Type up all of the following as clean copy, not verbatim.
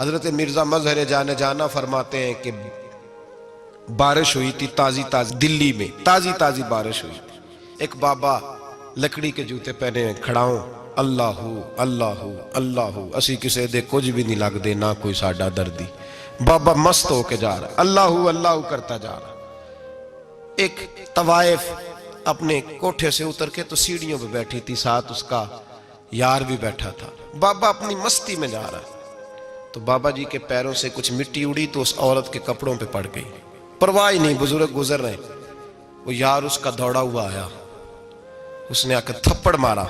حضرت مرزا مظہر جانے جانا فرماتے ہیں کہ بارش ہوئی تھی تازی تازی دلی میں، تازی تازی بارش ہوئی تھی. ایک بابا لکڑی کے جوتے پہنے کھڑا ہوں، اللہ اللہ اللہ اسی کسے دے کچھ بھی نہیں لگ دے، نہ کوئی ساڈا دردی. بابا مست ہو کے جا رہا، اللہ اللہ کرتا جا رہا. ایک طوائف اپنے کوٹھے سے اتر کے تو سیڑھیوں پہ بیٹھی تھی، ساتھ اس کا یار بھی بیٹھا تھا. بابا اپنی مستی میں جا رہا تو بابا جی کے پیروں سے کچھ مٹی اڑی تو اس عورت کے کپڑوں پہ پڑ گئی. پرواہ ہی نہیں، بزرگ گزر رہے. وہ یار اس کا دوڑا ہوا آیا، اس نے آ کے تھپڑ مارا.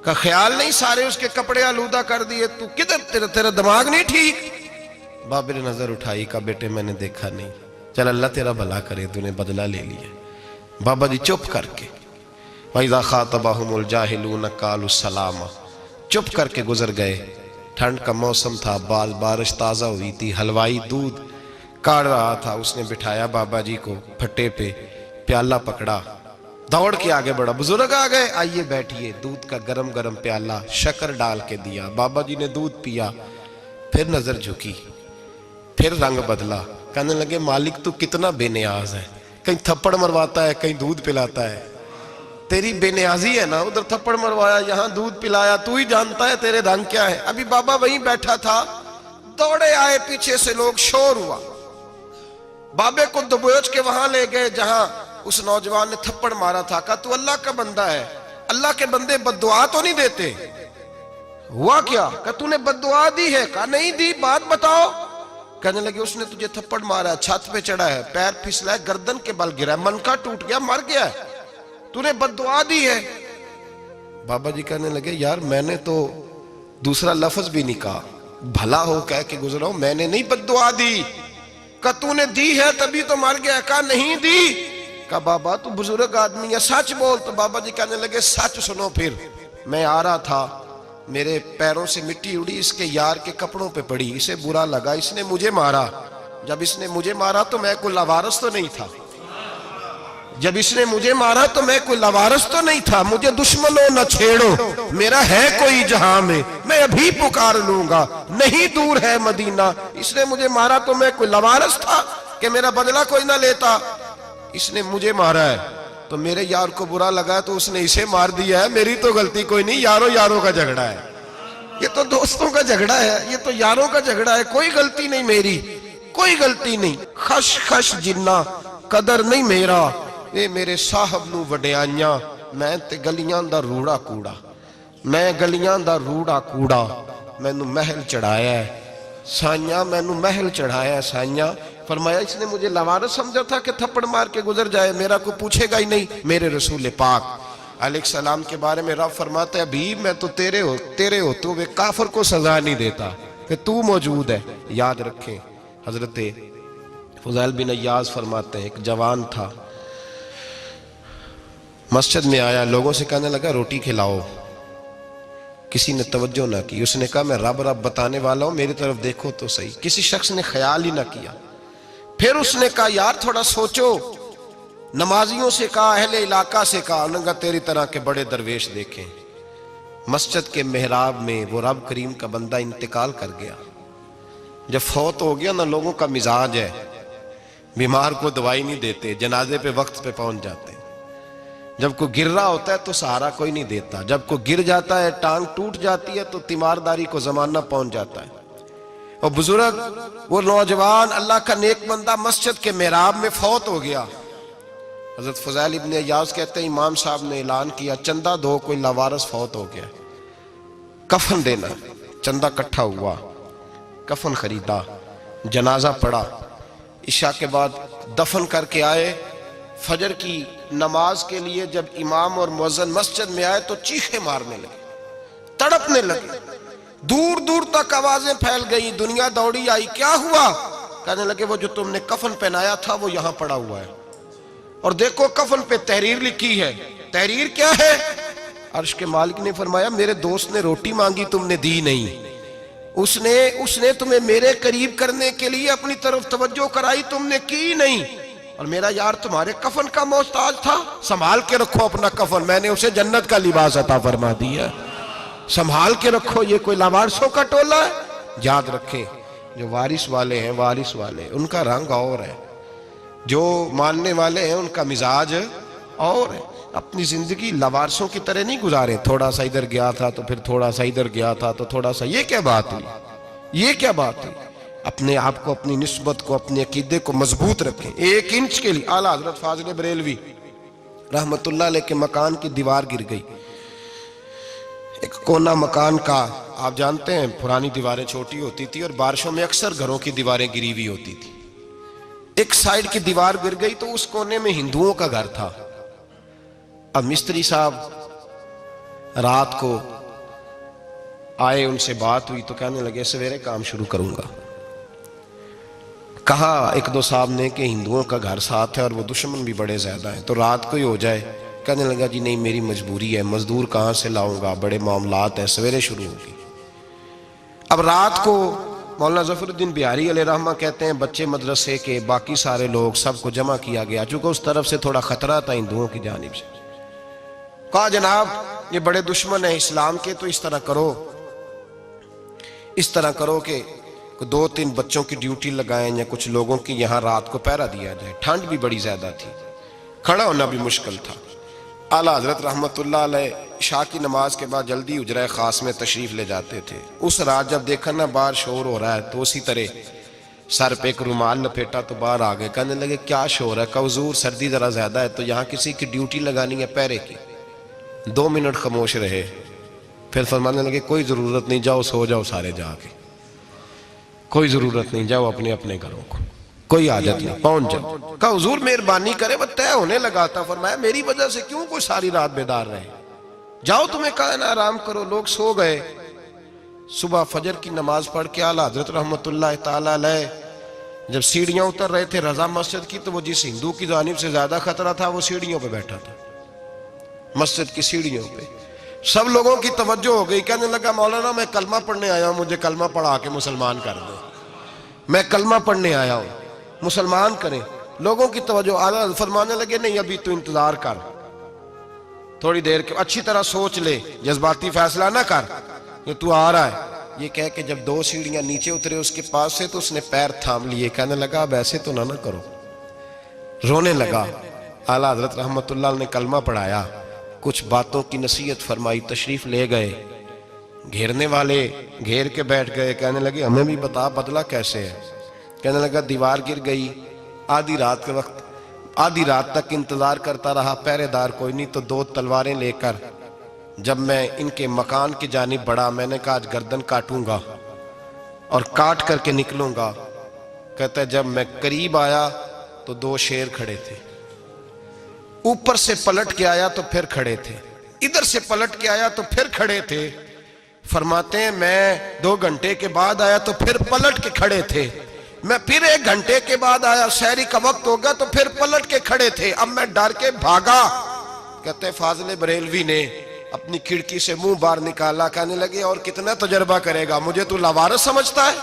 کا خیال نہیں سارے اس کے کپڑے آلودہ کر دیے، تو کدھر تیرا دماغ نہیں ٹھیک؟ بابے نے نظر اٹھائی، کہا بیٹے میں نے دیکھا نہیں، چل اللہ تیرا بھلا کرے، تو نے بدلہ لے لیا. بابا جی چپ کر کے وَإِذَا خَاطَبَهُمُ الْجَاهِلُونَ قَالُوا السَّلَامَ چپ کر کے گزر گئے. ٹھنڈ کا موسم تھا، بارش تازہ ہوئی تھی، حلوائی دودھ کاڑ رہا تھا. اس نے بٹھایا بابا جی کو پھٹے پہ، پیالہ پکڑا، دوڑ کے آگے بڑھا. بزرگ آ گئے، آئیے بیٹھیے. دودھ کا گرم گرم پیالہ شکر ڈال کے دیا. بابا جی نے دودھ پیا، پھر نظر جھکی، پھر رنگ بدلا. کہنے لگے مالک تو کتنا بے نیاز ہے، کہیں تھپڑ مرواتا ہے، کہیں دودھ پلاتا ہے. تیری بے نیازی ہے نا، ادھر تھپڑ مروایا، یہاں دودھ پلایا، تو ہی جانتا ہے تیرے رنگ کیا ہے. ابھی بابا وہیں بیٹھا تھا، دوڑے آئے پیچھے سے لوگ، شور ہوا. بابے کو دبوچ کے وہاں لے گئے جہاں اس نوجوان نے تھپڑ مارا تھا. کہا تو اللہ کا بندہ ہے، اللہ کے بندے بد دعا تو نہیں دیتے. ہوا کیا؟ کہا تو نے بد دعا دی ہے؟ کہا نہیں دی، بات بتاؤ. کہنے لگے اس نے تجھے تھپڑ مارا ہے، چھت پہ چڑھا ہے، پیر پھسلا ہے، گردن کے بل گرا ہے، منکا ٹوٹ گیا، مر گیا ہے، تو نے بد دعا دی ہے. بابا جی کہنے لگے یار میں نے تو دوسرا لفظ بھی نہیں کہا، بھلا ہو کہہ کے گزرا ہوں، میں نے نہیں بد دعا دی. کہا تو نے دی ہے تبھی تو مر گیا. کہا نہیں دی. کہا بابا تو بزرگ آدمی ہے، سچ بول. تو بابا جی کہنے لگے سچ سنو. پھر میں آ رہا تھا، میرے پیروں سے مٹی اڑی، اس کے یار کے کپڑوں پہ پڑی، اسے برا لگا، اس نے مجھے مارا. جب اس نے مجھے مارا تو میں کوئی لاوارث تو نہیں تھا، جب اس نے مجھے مارا تو میں کوئی لاوارث تو نہیں تھا. مجھے دشمنوں نہ چھیڑو، میرا ہے کوئی جہاں میں ابھی پکار لوں گا، نہیں دور ہے مدینہ. اس نے مجھے مارا تو میں کوئی لاوارث تھا کہ میرا بدلہ کوئی نہ لیتا. اس نے مجھے مارا ہے تو میرے یار کو برا لگا تو اس نے اسے مار دیا ہے، میری تو غلطی کوئی نہیں. یاروں کا جھگڑا ہے، یہ تو دوستوں کا جھگڑا ہے، یہ تو یاروں کا جھگڑا ہے، کوئی غلطی نہیں میری، کوئی غلطی نہیں. خش خش جنہ قدر نہیں میرا، اے میرے صاحب نو وڈیاں، میں تے گلیاں دا روڑا کوڑا، میں گلیاں دا روڑا کوڑا. میں نو محل چڑھایا ہے سائیاں، میں نو محل چڑھایا ہے سائیاں. فرمایا اس نے مجھے لاوارث سمجھا تھا کہ تھپڑ مار کے گزر جائے، میرا کو پوچھے گا ہی نہیں. میرے رسول پاک علیہ السلام کے بارے میں رب فرماتا ہے ابھی میں تو تیرے ہوتے ہوئے کافر کو سزا نہیں دیتا کہ تو موجود ہے. یاد رکھیں حضرت فضیل بن عیاض فرماتے ہیں ایک جوان تھا، مسجد میں آیا، لوگوں سے کہنے لگا روٹی کھلاؤ. کسی نے توجہ نہ کی. اس نے کہا میں رب بتانے والا ہوں، میری طرف دیکھو تو صحیح. کسی شخص نے خیال ہی نہ کیا. پھر اس نے کہا یار تھوڑا سوچو. نمازیوں سے کہا، اہل علاقہ سے کہا، انہوں نے کہا تیری طرح کے بڑے درویش دیکھیں. مسجد کے محراب میں وہ رب کریم کا بندہ انتقال کر گیا. جب فوت ہو گیا نا، لوگوں کا مزاج ہے، بیمار کو دوائی نہیں دیتے، جنازے پہ وقت پہ پہنچ جاتے. جب کوئی گر رہا ہوتا ہے تو سہارا کوئی نہیں دیتا، جب کوئی گر جاتا ہے، ٹانگ ٹوٹ جاتی ہے تو تیمارداری کو زمانہ پہنچ جاتا ہے. اور بزرگ وہ نوجوان اللہ کا نیک بندہ مسجد کے محراب میں فوت ہو گیا. حضرت فضیل ابن عیاض کہتے ہیں امام صاحب نے اعلان کیا چندہ دو، کوئی لاوارث فوت ہو گیا، کفن دینا. چندہ کٹھا ہوا، کفن خریدا، جنازہ پڑا. عشاء کے بعد دفن کر کے آئے. فجر کی نماز کے لیے جب امام اور مؤذن مسجد میں آئے تو چیخیں مارنے لگے، تڑپنے لگے. دور دور تک آوازیں پھیل گئی، دنیا دوڑی آئی. کیا ہوا؟ کہنے لگے وہ جو تم نے کفن پہنایا تھا وہ یہاں پڑا ہوا ہے، اور دیکھو کفن پہ تحریر لکھی ہے. تحریر کیا ہے؟ عرش کے مالک نے فرمایا میرے دوست نے روٹی مانگی تم نے دی نہیں، اس نے تمہیں میرے قریب کرنے کے لیے اپنی طرف توجہ کرائی، تم نے کی نہیں. اور میرا یار تمہارے کفن کا محتاج تھا، سنبھال کے رکھو اپنا کفن، میں نے اسے جنت کا لباس عطا فرما دیا، سنبھال کے رکھو. یہ کوئی لاوارثوں کا ٹولہ ہے؟ یاد رکھیں جو وارث والے ہیں، وارث والے ان کا رنگ اور ہے، جو ماننے والے ہیں ان کا مزاج اور ہے۔ اپنی زندگی لوارثوں کی طرح نہیں گزاریں، تھوڑا سا ادھر گیا تھا تو پھر تھوڑا سا ادھر گیا تھا تو تھوڑا سا، یہ کیا بات ہوئی، یہ کیا بات ہوئی؟ اپنے آپ کو، اپنی نسبت کو، اپنے عقیدے کو مضبوط رکھیں۔ 1 انچ کے لیے اعلیٰ حضرت فاضل بریلوی رحمت اللہ علیہ کے مکان کی دیوار گر گئی، ایک کونا مکان کا، آپ جانتے ہیں پرانی دیواریں چھوٹی ہوتی تھی اور بارشوں میں اکثر گھروں کی دیواریں گری ہوئی ہوتی تھی، ایک سائیڈ کی دیوار گر گئی تو اس کونے میں ہندوؤں کا گھر تھا۔ اب مستری صاحب رات کو آئے، ان سے بات ہوئی تو کہنے لگے سویرے کام شروع کروں گا۔ کہا 1-2 صاحب نے کہ ہندوؤں کا گھر ساتھ ہے اور وہ دشمن بھی بڑے زیادہ ہیں، تو رات کو ہی ہو جائے۔ کہنے لگا جی نہیں، میری مجبوری ہے، مزدور کہاں سے لاؤں گا، بڑے معاملات ہیں، سویرے شروع ہوگی۔ اب رات کو مولانا ظفر الدین بہاری علیہ رحمہ کہتے ہیں بچے مدرسے کے، باقی سارے لوگ، سب کو جمع کیا گیا، چونکہ اس طرف سے تھوڑا خطرہ تھا ہندوؤں کی جانب سے۔ کہا جناب یہ بڑے دشمن ہیں اسلام کے، تو اس طرح کرو کہ 2-3 بچوں کی ڈیوٹی لگائیں یا کچھ لوگوں کی یہاں رات کو پہرا دیا جائے۔ ٹھنڈ بھی بڑی زیادہ تھی، کھڑا ہونا بھی مشکل تھا۔ اعلیٰ حضرت رحمت اللہ علیہ عشاء کی نماز کے بعد جلدی حجرہ خاص میں تشریف لے جاتے تھے۔ اس رات جب دیکھا نا باہر شور ہو رہا ہے تو اسی طرح سر پہ ایک رومال لپیٹا تو باہر آ گئے، کہنے لگے کیا شور ہے؟ کہا حضور سردی ذرا زیادہ ہے تو یہاں کسی کی ڈیوٹی لگانی ہے پہرے کی۔ 2 منٹ خاموش رہے، پھر فرمانے لگے کوئی ضرورت نہیں، جاؤ سو جاؤ سارے جا کے، کوئی ضرورت نہیں، جاؤ اپنے اپنے گھروں کو، کوئی حاجت نہیں، پہنچ جاؤ۔ کہا حضور مہربانی کرے، وہ طے ہونے لگا تھا۔ فرمایا میری وجہ سے کیوں کوئی ساری رات بیدار رہے، جاؤ تمہیں کہا نا آرام کرو۔ لوگ سو گئے۔ صبح فجر کی نماز پڑھ کے اعلیٰ حضرت رحمت اللہ تعالی علیہ جب سیڑھیاں اتر رہے تھے رضا مسجد کی، تو وہ جس ہندو کی جانب سے زیادہ خطرہ تھا وہ سیڑھیوں پہ بیٹھا تھا، مسجد کی سیڑھیوں پہ۔ سب لوگوں کی توجہ ہو گئی، کہنے لگا مولانا میں کلمہ پڑھنے آیا ہوں، مجھے کلمہ پڑھا کے مسلمان کر دو، میں کلمہ پڑھنے آیا ہوں، مسلمان کریں۔ لوگوں کی توجہ، اعلیٰ فرمانے لگے نہیں ابھی تو انتظار کر، تھوڑی دیر کے اچھی طرح سوچ لے، جذباتی فیصلہ نہ کر، یہ تو آ رہا ہے۔ یہ کہہ کے جب 2 سیڑھیاں نیچے اترے اس کے پاس سے تو اس نے پیر تھام لیے، کہنے لگا اب ایسے تو نہ کرو، رونے لگا۔ اعلیٰ حضرت رحمت اللہ نے کلمہ پڑھایا، کچھ باتوں کی نصیحت فرمائی، تشریف لے گئے۔ گھیرنے والے گھیر کے بیٹھ گئے، کہنے لگے ہمیں بھی بتا بدلہ کیسے ہے۔ کہنے لگا دیوار گر گئی، آدھی رات کے وقت، آدھی رات تک انتظار کرتا رہا، پہرے دار کوئی نہیں، تو 2 تلواریں لے کر جب میں ان کے مکان کی جانب بڑھا، میں نے کہا آج گردن کاٹوں گا اور کاٹ کر کے نکلوں گا۔ کہتا ہے جب میں قریب آیا تو 2 شیر کھڑے تھے، اوپر سے پلٹ کے آیا تو پھر کھڑے تھے، ادھر سے پلٹ کے آیا تو پھر کھڑے تھے۔ فرماتے ہیں میں 2 گھنٹے کے بعد آیا تو پھر پلٹ کے کھڑے تھے، میں پھر 1 گھنٹے کے بعد آیا، سحری کا وقت ہوگا تو پھر پلٹ کے کھڑے تھے، اب میں ڈر کے بھاگا۔ کہتے ہیں فاضل بریلوی نے اپنی کھڑکی سے منہ باہر نکالا، کہنے لگے اور کتنا تجربہ کرے گا، مجھے تو لاوارث سمجھتا ہے،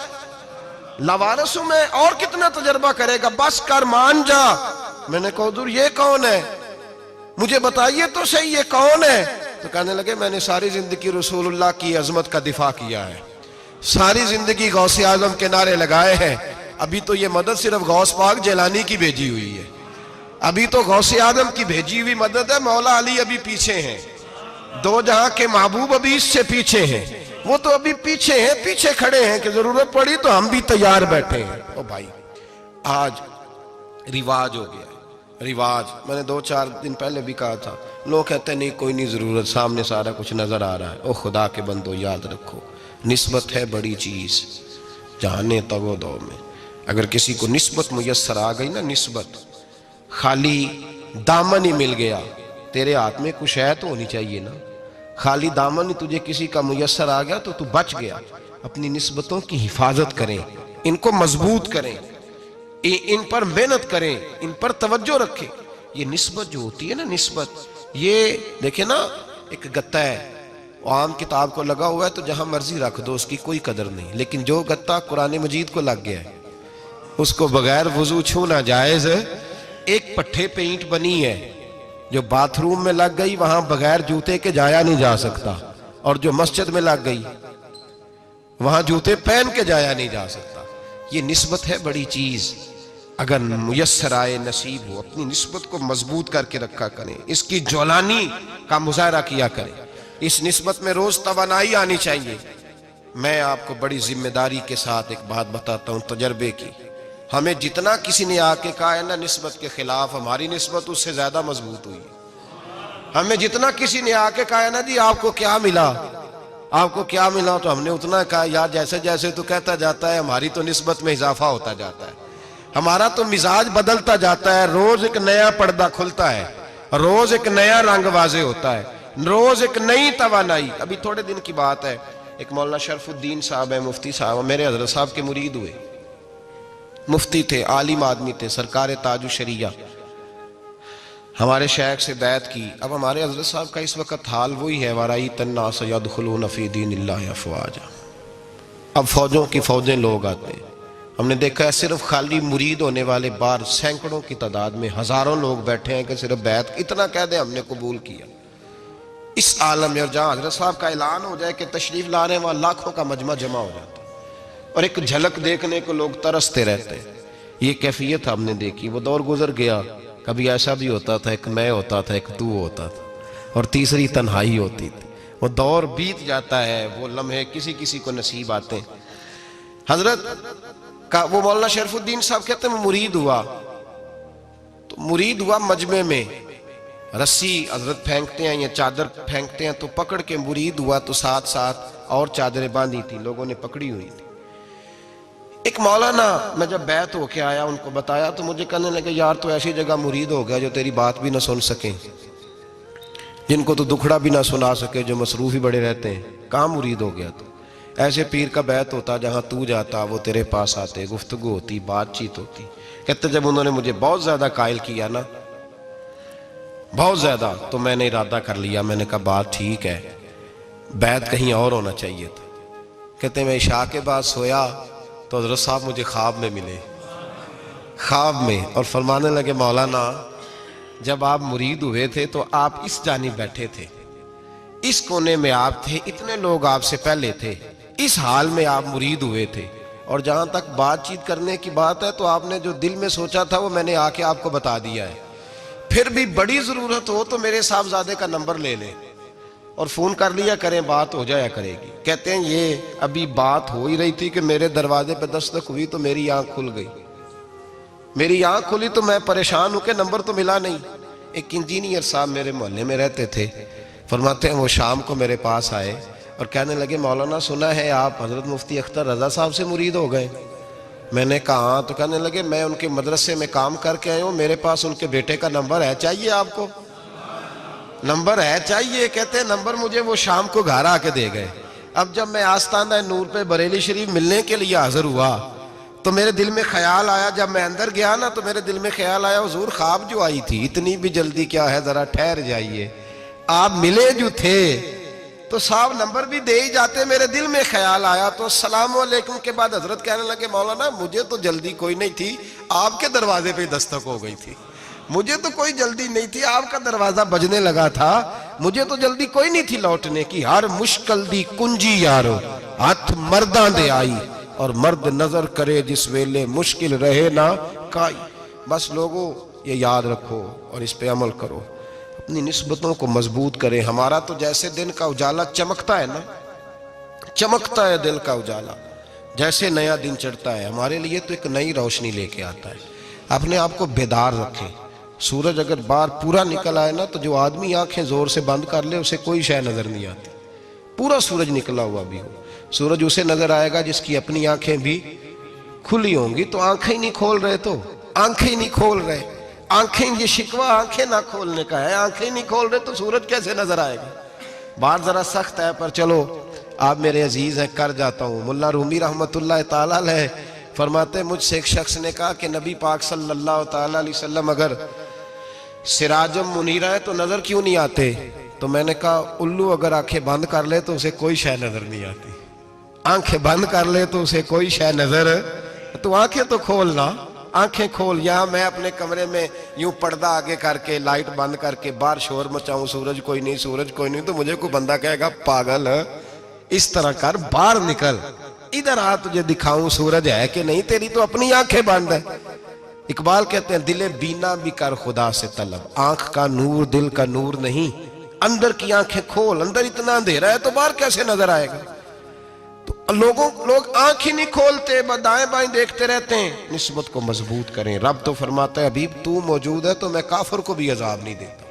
لاوارث ہوں میں، اور کتنا تجربہ کرے گا، بس کر مان جا۔ میں نے کہا حضور یہ کون ہے، مجھے بتائیے تو صحیح یہ کون ہے۔ تو کہنے لگے میں نے ساری زندگی رسول اللہ کی عظمت کا دفاع کیا ہے، ساری زندگی غوث اعظم کے نعرے لگائے ہیں، ابھی تو یہ مدد صرف غوث پاک جیلانی کی بھیجی ہوئی ہے، ابھی تو غوث اعظم کی بھیجی ہوئی مدد ہے، مولا علی ابھی پیچھے ہیں، 2 جہاں کے محبوب ابھی اس سے پیچھے ہیں، وہ تو ابھی پیچھے ہیں، پیچھے کھڑے ہیں کہ ضرورت پڑی تو ہم بھی تیار بیٹھے ہیں۔ او بھائی آج رواج ہو گیا، رواج، میں نے 2-4 دن پہلے بھی کہا تھا، لوگ کہتے ہیں نہیں کوئی نہیں ضرورت، سامنے سارا کچھ نظر آ رہا ہے۔ او خدا کے بندو یاد رکھو، نسبت ہے بڑی چیز، جانے تو دو میں اگر کسی کو نسبت میسر آ گئی نا، نسبت، خالی دامن ہی مل گیا، تیرے ہاتھ میں کچھ ہے تو ہونی چاہیے نا، خالی دامن ہی تجھے کسی کا میسر آ گیا تو بچ گیا۔ اپنی نسبتوں کی حفاظت کریں، ان کو مضبوط کریں، ان پر محنت کریں، ان پر توجہ رکھیں۔ یہ نسبت جو ہوتی ہے نا، نسبت، یہ دیکھیں نا ایک گتہ ہے، عام کتاب کو لگا ہوا ہے تو جہاں مرضی رکھ دو، اس کی کوئی قدر نہیں، لیکن جو گتہ قرآن مجید کو لگ گیا ہے اس کو بغیر وضو چھونا جائز ہے۔ ایک پٹھے پہ اینٹ بنی ہے، جو باتھ روم میں لگ گئی وہاں بغیر جوتے کے جایا نہیں جا سکتا، اور جو مسجد میں لگ گئی وہاں جوتے پہن کے جایا نہیں جا سکتا. یہ نسبت ہے بڑی چیز. اگر میسر آئے نصیب ہو اپنی نسبت کو مضبوط کر کے رکھا کریں, اس کی جولانی کا مظاہرہ کیا کریں. اس نسبت میں روز توانائی آنی چاہیے. میں آپ کو بڑی ذمہ داری کے ساتھ ایک بات بتاتا ہوں تجربے کی. ہمیں جتنا کسی نے آ کے کہا ہے نا نسبت کے خلاف, ہماری نسبت اس سے زیادہ مضبوط ہوئی. ہمیں جتنا کسی نے آ کے کہا ہے نا جی آپ کو کیا ملا, آپ کو کیا ملا, تو ہم نے اتنا کہا یار جیسے جیسے تو کہتا جاتا ہے ہماری تو نسبت میں اضافہ ہوتا جاتا ہے, ہمارا تو مزاج بدلتا جاتا ہے. روز ایک نیا پردہ کھلتا ہے, روز ایک نیا رنگ واضح ہوتا ہے, روز ایک نئی توانائی. ابھی تھوڑے دن کی بات ہے, ایک مولانا شرف الدین صاحب ہے, مفتی صاحب, میرے حضرت صاحب کے مرید ہوئے. مفتی تھے, عالم آدمی تھے, سرکار تاج الشریعہ, ہمارے شیخ سے بیعت کی. اب ہمارے حضرت صاحب کا اس وقت حال وہی ہے وَرَأَيْتَ النَّاسَ يَدْخُلُونَ فِي دِينِ اللَّهِ أَفْوَاجًا. اب فوجوں کی فوجیں لوگ آتے ہیں. ہم نے دیکھا ہے صرف خالی مرید ہونے والے باہر سینکڑوں کی تعداد میں ہزاروں لوگ بیٹھے ہیں کہ صرف بیعت اتنا کہہ دیں ہم نے قبول کیا. اس عالم میں اور جہاں حضرت صاحب کا اعلان ہو جائے کہ تشریف لا رہے ہیں وہاں لاکھوں کا مجمع جمع ہو جاتا ہے اور ایک جھلک دیکھنے کو لوگ ترستے رہتے ہیں. یہ کیفیت ہم نے دیکھی. وہ دور گزر گیا, کبھی ایسا بھی ہوتا تھا ایک میں ہوتا تھا, ایک تو ہوتا تھا, اور تیسری تنہائی ہوتی تھی. وہ دور بیت جاتا ہے, وہ لمحے کسی کسی کو نصیب آتے ہیں. حضرت کا وہ مولانا شرف الدین صاحب کہتے ہیں مرید ہوا, تو مرید ہوا مجمع میں, رسی حضرت پھینکتے ہیں یا چادر پھینکتے ہیں تو پکڑ کے مرید ہوا, تو ساتھ ساتھ اور چادریں باندھی تھی, لوگوں نے پکڑی ہوئی تھی. ایک مولانا, میں جب بیعت ہو کے آیا ان کو بتایا تو مجھے کہنے لگے یار تو ایسی جگہ مرید ہو گیا جو تیری بات بھی نہ سن سکیں, جن کو تو دکھڑا بھی نہ سنا سکے, جو مصروف ہی بڑے رہتے ہیں, کہاں مرید ہو گیا تو. ایسے پیر کا بیعت ہوتا جہاں تو جاتا وہ تیرے پاس آتے, گفتگو ہوتی, بات چیت ہوتی. کہتے جب انہوں نے مجھے بہت زیادہ قائل کیا نا, بہت زیادہ, تو میں نے ارادہ کر لیا, میں نے کہا بات ٹھیک ہے, بیعت کہیں اور ہونا چاہیے تھا. کہتے میں عشاء کے بعد سویا تو حضرت صاحب مجھے خواب میں ملے, خواب میں, اور فرمانے لگے مولانا جب آپ مرید ہوئے تھے تو آپ اس جانب بیٹھے تھے, اس کونے میں آپ تھے, اتنے لوگ آپ سے پہلے تھے, اس حال میں آپ مرید ہوئے تھے, اور جہاں تک بات چیت کرنے کی بات ہے تو آپ نے جو دل میں سوچا تھا وہ میں نے آ کے آپ کو بتا دیا ہے. پھر بھی بڑی ضرورت ہو تو میرے صاحبزادے کا نمبر لے لیں اور فون کر لیا کریں, بات ہو جایا کرے گی. کہتے ہیں یہ ابھی بات ہو ہی رہی تھی کہ میرے دروازے پہ دستک ہوئی تو میری آنکھ کھل گئی, میری آنکھ کھلی تو میں پریشان ہوں کہ نمبر تو ملا نہیں. ایک انجینئر صاحب میرے محلے میں رہتے تھے, فرماتے ہیں وہ شام کو میرے پاس آئے اور کہنے لگے مولانا سنا ہے آپ حضرت مفتی اختر رضا صاحب سے مرید ہو گئے. میں نے کہا ہاں, تو کہنے لگے میں ان کے مدرسے میں کام کر کے آئے ہوں, میرے پاس ان کے بیٹے کا نمبر ہے, چاہیے آپ کو نمبر ہے چاہیے. کہتے ہیں نمبر مجھے وہ شام کو گھر آ کے دے گئے. اب جب میں آستانہ نور پہ بریلی شریف ملنے کے لیے حاضر ہوا تو میرے دل میں خیال آیا, جب میں اندر گیا نا تو میرے دل میں خیال آیا حضور خواب جو آئی تھی اتنی بھی جلدی کیا ہے, ذرا ٹھہر جائیے, آپ ملے جو تھے تو صاحب نمبر بھی دے ہی جاتے. میرے دل میں خیال آیا تو السلام علیکم کے بعد حضرت کہنے لگے مولانا مجھے تو جلدی کوئی نہیں تھی, آپ کے دروازے پہ دستک ہو گئی تھی, مجھے تو کوئی جلدی نہیں تھی, آپ کا دروازہ بجنے لگا تھا, مجھے تو جلدی کوئی نہیں تھی لوٹنے کی. ہر مشکل دی کنجی یارو ہاتھ مرداں دے آئی, اور مرد نظر کرے جس ویلے مشکل رہے نہ کائی. بس لوگوں یہ یاد رکھو اور اس پہ عمل کرو, اپنی نسبتوں کو مضبوط کریں. ہمارا تو جیسے دن کا اجالا چمکتا ہے نا, چمکتا ہے دل کا اجالا, جیسے نیا دن چڑھتا ہے ہمارے لیے تو ایک نئی روشنی لے کے آتا ہے. اپنے آپ کو بیدار رکھیں. سورج اگر باہر پورا نکل آئے نا تو جو آدمی آنکھیں زور سے بند کر لے اسے کوئی شے نظر نہیں آتی. پورا سورج نکلا ہوا بھی ہو, سورج اسے نظر آئے گا جس کی اپنی آنکھیں بھی کھلی ہوں گی. تو آنکھیں نہیں کھول رہے, تو آنکھیں نہیں کھول رہے, آنکھیں, یہ شکوہ آنکھیں نہ کھولنے کا ہے, آنکھیں نہیں کھول رہے تو سورج کیسے نظر آئے گا. بات ذرا سخت ہے پر چلو آپ میرے عزیز ہیں کر جاتا ہوں. ملا رومی رحمت اللہ تعالیٰ علیہ فرماتے مجھ سے ایک شخص نے کہا کہ نبی پاک صلی اللہ تعالیٰ علیہ وسلم اگر سراجم منیرہ ہے تو نظر کیوں نہیں آتے؟ تو میں نے کہا الو اگر آنکھیں بند کر لے تو اسے کوئی شے نظر نہیں آتی, آنکھیں بند کر لے تو اسے کوئی شے نظر, تو آنکھیں تو کھولنا, آنکھیں کھول. یہاں میں اپنے کمرے میں یوں پردہ آگے کر کے لائٹ بند کر کے باہر شور مچاؤں, سورج کوئی نہیں, سورج کوئی نہیں, تو مجھے کوئی بندہ کہے گا پاگل, اس طرح کر, باہر نکل, ادھر آ تجھے دکھاؤں سورج ہے کہ نہیں، تیری تو اپنی آنکھیں بند ہے۔ اقبال کہتے ہیں دل بینا بھی کر خدا سے طلب، آنکھ کا نور دل کا نور نہیں، اندر کی آنکھیں کھول، اندر اتنا اندھیرا ہے تو باہر کیسے نظر آئے گا؟ تو لوگ آنکھ ہی نہیں کھولتے، دائیں بائیں دیکھتے رہتے ہیں۔ نسبت کو مضبوط کریں۔ رب تو فرماتا ہے حبیب تو موجود ہے تو میں کافر کو بھی عذاب نہیں دیتا۔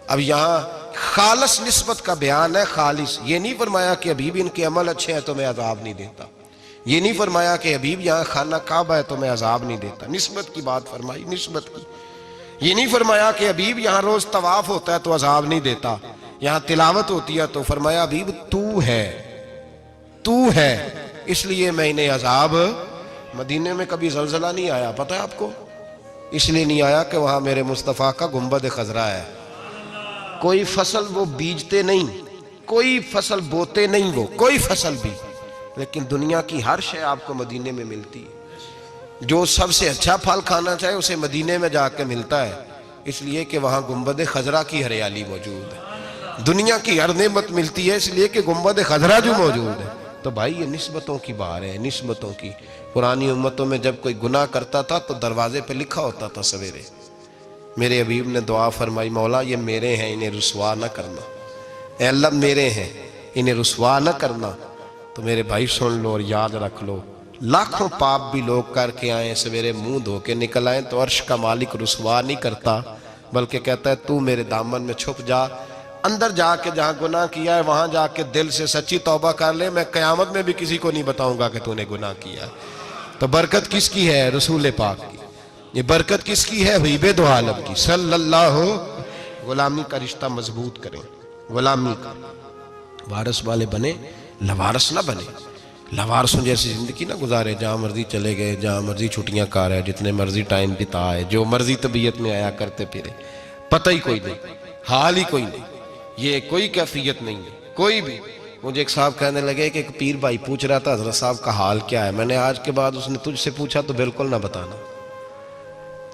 اب یہاں خالص نسبت کا بیان ہے، خالص، یہ نہیں فرمایا کہ حبیب ان کے عمل اچھے ہیں تو میں عذاب نہیں دیتا، یہ نہیں فرمایا کہ حبیب یہاں خانہ کعبہ ہے تو میں عذاب نہیں دیتا، نسبت کی بات فرمائی، نسبت کی۔ یہ نہیں فرمایا کہ حبیب یہاں روز طواف ہوتا ہے تو عذاب نہیں دیتا، یہاں تلاوت ہوتی ہے تو فرمایا حبیب تو ہے اس لیے میں انہیں عذاب۔ مدینے میں کبھی زلزلہ نہیں آیا، پتہ ہے آپ کو؟ اس لیے نہیں آیا کہ وہاں میرے مصطفیٰ کا گنبد خضرا ہے۔ کوئی فصل وہ بیجتے نہیں، کوئی فصل بوتے نہیں، وہ کوئی فصل بھی، لیکن دنیا کی ہر شے آپ کو مدینے میں ملتی ہے۔ جو سب سے اچھا پھل کھانا چاہے اسے مدینے میں جا کے ملتا ہے، اس لیے کہ وہاں گنبد خضرا کی ہریالی موجود ہے۔ دنیا کی ہر نعمت ملتی ہے اس لیے کہ گنبد خضرا جو موجود ہے۔ تو بھائی یہ نسبتوں کی بار ہے، نسبتوں کی۔ پرانی امتوں میں جب کوئی گناہ کرتا تھا تو دروازے پہ لکھا ہوتا تھا سویرے، میرے حبیب نے دعا فرمائی مولا یہ میرے ہیں انہیں رسوا نہ کرنا، اے اللہ میرے ہیں انہیں رسوا نہ کرنا۔ تو میرے بھائی سن لو اور یاد رکھ لو، لاکھوں پاپ بھی لوگ کر کے آئیں، سویرے منہ دھو کے نکل آئیں تو عرش کا مالک رسوا نہیں کرتا، بلکہ کہتا ہے تو میرے دامن میں چھپ جا، اندر جا کے جہاں گناہ کیا ہے وہاں جا کے دل سے سچی توبہ کر لے، میں قیامت میں بھی کسی کو نہیں بتاؤں گا کہ تو نے گناہ کیا ہے۔ تو برکت کس کی ہے؟ رسول پاک کی۔ یہ برکت کس کی ہے؟ حبیب دو عالم کی صلی اللہ۔ غلامی کا رشتہ مضبوط کریں، غلامی کا، وارث والے بنے، لوارث نہ بنے۔ لوارثوں جیسی زندگی نہ گزارے، جہاں مرضی چلے گئے، جہاں مرضی چھٹیاں کار ہے، جتنے مرضی ٹائم بتا ہے، جو مرضی طبیعت میں آیا کرتے پھرے، پتہ ہی کوئی نہیں، حال ہی کوئی نہیں، یہ کوئی کیفیت نہیں ہے کوئی بھی۔ مجھے ایک صاحب کہنے لگے کہ ایک پیر بھائی پوچھ رہا تھا حضرت صاحب کا حال کیا ہے، میں نے آج کے بعد اس نے تجھ سے پوچھا تو بالکل نہ بتانا۔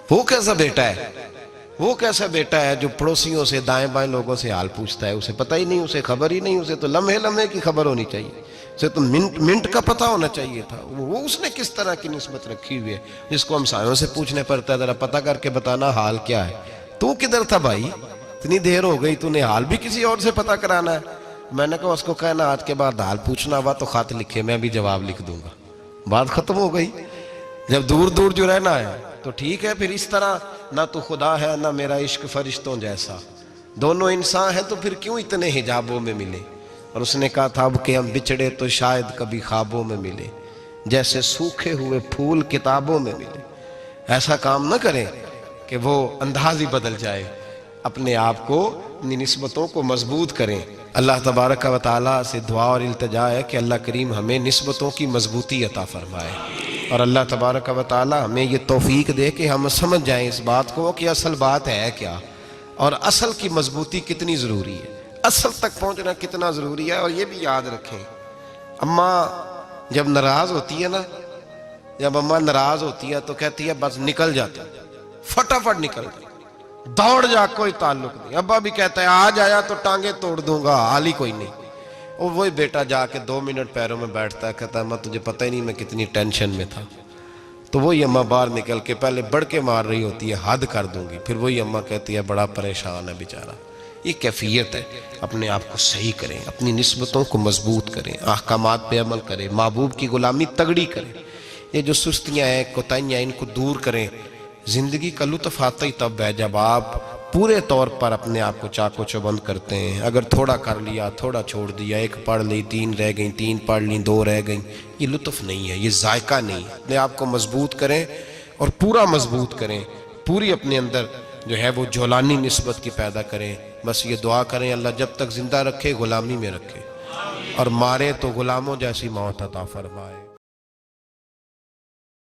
وہ کیسا بیٹا ہے، وہ کیسا بیٹا ہے جو پڑوسیوں سے دائیں بائیں لوگوں سے حال پوچھتا ہے، اسے پتہ ہی نہیں، اسے خبر ہی نہیں، اسے تو لمحے لمحے کی خبر ہونی چاہیے، اسے تو منٹ منٹ کا پتہ ہونا چاہیے تھا۔ وہ اس نے کس طرح کی نسبت رکھی ہوئی ہے جس کو ہم سایوں سے پوچھنے پڑتا ہے ذرا پتہ کر کے بتانا حال کیا ہے۔ تو کدھر تھا بھائی، اتنی دیر ہو گئی، تو نے حال بھی کسی اور سے پتہ کرانا ہے؟ میں نے کہا اس کو کہنا آج کے بعد حال پوچھنا ہوا تو خط لکھے، میں بھی جواب لکھ دوں گا، بات ختم ہو گئی۔ جب دور دور جو رہنا ہے تو ٹھیک ہے، پھر اس طرح نہ تو خدا ہے نہ میرا عشق فرشتوں جیسا، دونوں انسان ہیں تو پھر کیوں اتنے حجابوں میں ملے؟ اور اس نے کہا تھا اب کہ ہم بچھڑے تو شاید کبھی خوابوں میں ملے، جیسے سوکھے ہوئے پھول کتابوں میں ملے۔ ایسا کام نہ کریں کہ وہ انداز ہی بدل جائے، اپنے آپ کو، اپنی نسبتوں کو مضبوط کریں۔ اللہ تبارک و تعالیٰ سے دعا اور التجا ہے کہ اللہ کریم ہمیں نسبتوں کی مضبوطی عطا فرمائے، اور اللہ تبارک و تعالیٰ ہمیں یہ توفیق دے کہ ہم سمجھ جائیں اس بات کو کہ اصل بات ہے کیا، اور اصل کی مضبوطی کتنی ضروری ہے، اصل تک پہنچنا کتنا ضروری ہے۔ اور یہ بھی یاد رکھیں، اماں جب ناراض ہوتی ہے نا، جب اماں ناراض ہوتی ہے تو کہتی ہے بس نکل جاتا، فٹافٹ نکل جاتا، دوڑ جا، کوئی تعلق نہیں۔ ابا بھی کہتا ہے آج آیا تو ٹانگیں توڑ دوں گا، حال ہی کوئی نہیں۔ اور وہی بیٹا جا کے 2 منٹ پیروں میں بیٹھتا ہے، کہتا ہے اماں تجھے پتہ ہی نہیں میں کتنی ٹینشن میں تھا۔ تو وہی اماں باہر نکل کے پہلے بڑھ کے مار رہی ہوتی ہے حد کر دوں گی، پھر وہی اماں کہتی ہے بڑا پریشان ہے بیچارہ۔ یہ کیفیت ہے، اپنے آپ کو صحیح کریں، اپنی نسبتوں کو مضبوط کریں، احکامات پہ عمل کریں، محبوب کی غلامی تگڑی کریں۔ یہ جو سستیاں ہیں، کوتاہیاں ہیں، ان کو دور کریں۔ زندگی کا لطف آتا ہی تب ہے جب آپ پورے طور پر اپنے آپ کو چاق و چوبند کرتے ہیں۔ اگر تھوڑا کر لیا، تھوڑا چھوڑ دیا، 1 پڑھ لی، 3 رہ گئیں، 3 پڑھ لیں، 2 رہ گئیں، یہ لطف نہیں ہے، یہ ذائقہ نہیں ہے۔ اپنے آپ کو مضبوط کریں اور پورا مضبوط کریں، پوری اپنے اندر جو ہے وہ جولانی نسبت کی پیدا کریں۔ بس یہ دعا کریں اللہ جب تک زندہ رکھے غلامی میں رکھے، اور مارے تو غلاموں جیسی موت عطا فرمائے۔